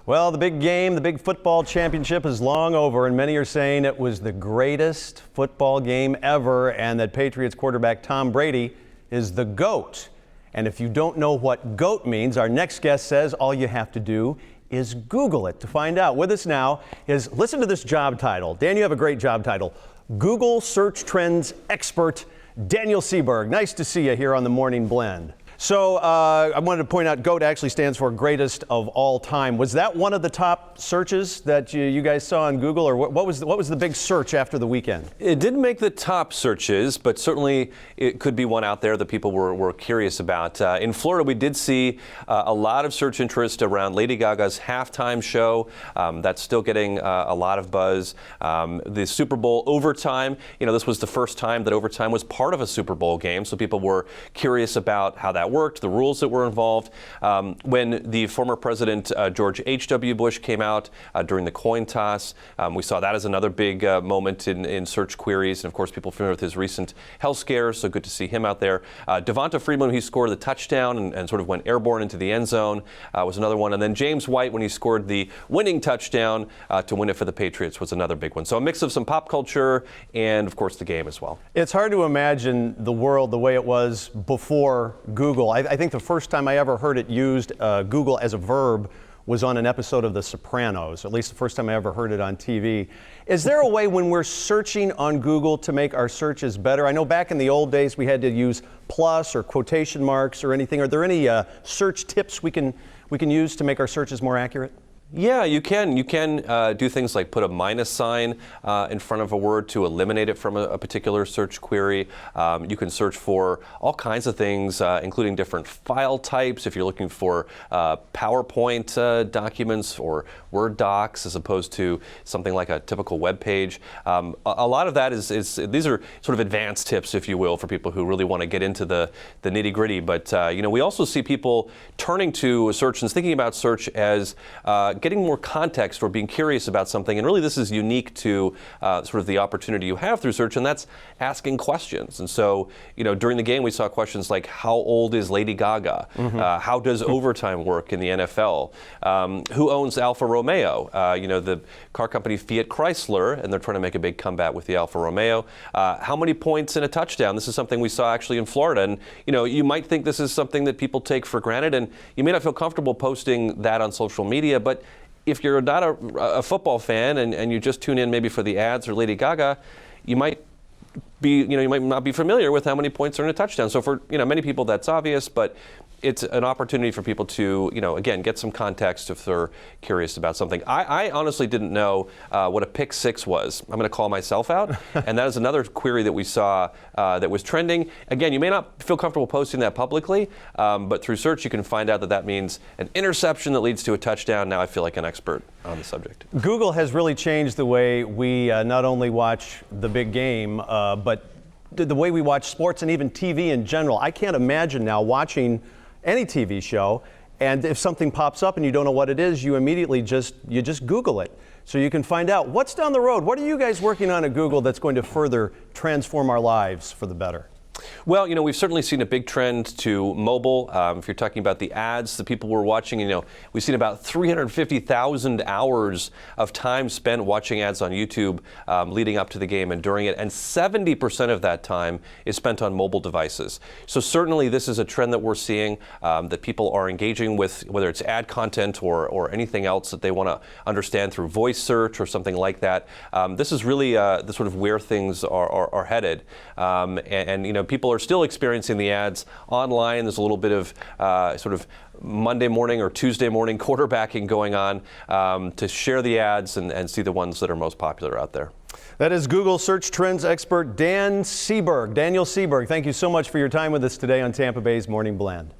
Well, the big game, the big football championship is long over, and many are saying it was the greatest football game ever and that Patriots quarterback Tom Brady is the GOAT. And if you don't know what GOAT means, our next guest says all you have to do is Google it to find out. With us now is, listen to this job title. Dan, you have a great job title. Google Search Trends Expert, Daniel Seberg. Nice to see you here on the Morning Blend. So I wanted to point out GOAT actually stands for greatest of all time. Was that one of the top searches that you guys saw on Google, or what was the big search after the weekend? It didn't make the top searches, but certainly it could be one out there that people were curious about. In Florida, we did see a lot of search interest around Lady Gaga's halftime show. That's still getting a lot of buzz. The Super Bowl overtime, this was the first time that overtime was part of a Super Bowl game, so people were curious about how that worked, the rules that were involved. When the former president George H.W. Bush came out during the coin toss, we saw that as another big moment in search queries. And of course, people familiar with his recent health scares, so good to see him out there. Devonta Freeman, when he scored the touchdown and sort of went airborne into the end zone, was another one. And then James White, when he scored the winning touchdown to win it for the Patriots, was another big one. So a mix of some pop culture and, of course, the game as well. It's hard to imagine the world the way it was before Google. I think the first time I ever heard it used, Google as a verb, was on an episode of The Sopranos, at least the first time I ever heard it on TV. Is there a way when we're searching on Google to make our searches better? I know back in the old days we had to use plus or quotation marks or anything. Are there any search tips we can use to make our searches more accurate? Yeah, you can. You can do things like put a minus sign in front of a word to eliminate it from a particular search query. You can search for all kinds of things, including different file types. If you're looking for PowerPoint documents or Word docs as opposed to something like a typical web page. A lot of that is these are sort of advanced tips, if you will, for people who really want to get into the nitty-gritty. But we also see people turning to search and thinking about search as getting more context or being curious about something. And really this is unique to sort of the opportunity you have through search, and that's asking questions. And so, during the game we saw questions like, how old is Lady Gaga? Mm-hmm. How does overtime work in the NFL? Who owns Alfa Romeo? The car company Fiat Chrysler, and they're trying to make a big comeback with the Alfa Romeo. How many points in a touchdown? This is something we saw actually in Florida. And, you might think this is something that people take for granted, and you may not feel comfortable posting that on social media, but if you're not a football fan and you just tune in maybe for the ads or Lady Gaga, you might not be familiar with how many points are in a touchdown. So for many people that's obvious, but it's an opportunity for people to again get some context if they're curious about something. I honestly didn't know what a pick six was. I'm going to call myself out, and that is another query that we saw that was trending. Again, you may not feel comfortable posting that publicly, but through search you can find out that means an interception that leads to a touchdown. Now I feel like an expert on the subject. Google has really changed the way we not only watch the big game, but the way we watch sports and even TV in general. I can't imagine now watching any TV show, and if something pops up and you don't know what it is, you immediately just Google it so you can find out what's down the road. What are you guys working on at Google that's going to further transform our lives for the better? Well, we've certainly seen a big trend to mobile. If you're talking about the ads, the people we're watching, we've seen about 350,000 hours of time spent watching ads on YouTube leading up to the game and during it, and 70% of that time is spent on mobile devices. So certainly this is a trend that we're seeing, that people are engaging with, whether it's ad content or anything else that they want to understand through voice search or something like that. This is really the sort of where things are headed. And people are still experiencing the ads online. There's a little bit of sort of Monday morning or Tuesday morning quarterbacking going on to share the ads and see the ones that are most popular out there. That is Google Search Trends expert Daniel Seberg. Thank you so much for your time with us today on Tampa Bay's Morning Blend.